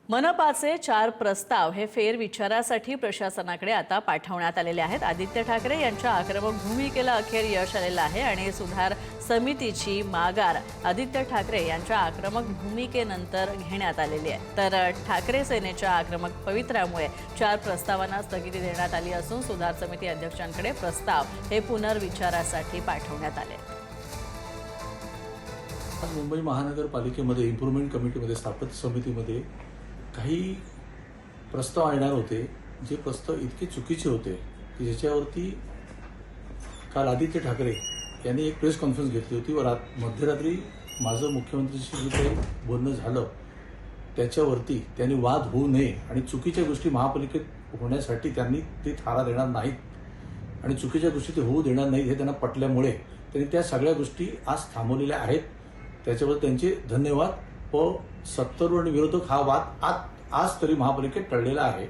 मनपाचे 4 प्रस्ताव हे फेरविचारासाठी प्रशासनाकडे आता पाठवण्यात आलेले आहेत। आदित्य ठाकरे यांच्या आक्रमक भूमिकेला अखेर यश आलेलं आहे आणि सुधार समितीची माघार आदित्य ठाकरे यांच्या आक्रमक भूमिकेनंतर घेण्यात आलेली आहे। तर ठाकरे सेनेच्या आक्रमक पवित्र्यामुळे 4 प्रस्तावांना स्थगिती देण्यात आली असून सुधार समिती अध्यक्षांकडे प्रस्ताव हे पुनर्विचारासाठी पाठवण्यात आले। मुंबई महानगरपालिकेमध्ये इम्प्रूव्हमेंट कमिटीमध्ये स्थापन समितीमध्ये काही प्रस्ताव येणार होते, जे प्रस्ताव इतके चुकीचे होते की ज्याच्यावरती काल आदित्य ठाकरे यांनी एक प्रेस कॉन्फरन्स घेतली होती व मध्यरात्री माझं मुख्यमंत्र्यांशी जे काही बोलणं झालं त्याच्यावरती त्यांनी वाद होऊ नये आणि चुकीच्या गोष्टी महापालिकेत होण्यासाठी त्यांनी ते थारा देणार नाहीत आणि चुकीच्या गोष्टी ते होऊ देणार नाहीत हे त्यांना पटल्यामुळे त्यांनी त्या सगळ्या गोष्टी आज थांबवलेल्या आहेत। त्याच्याबद्दल त्यांचे धन्यवाद व सत्तारूढ आणि विरोधक हा वाद आज तरी महापालिकेत टळलेला आहे।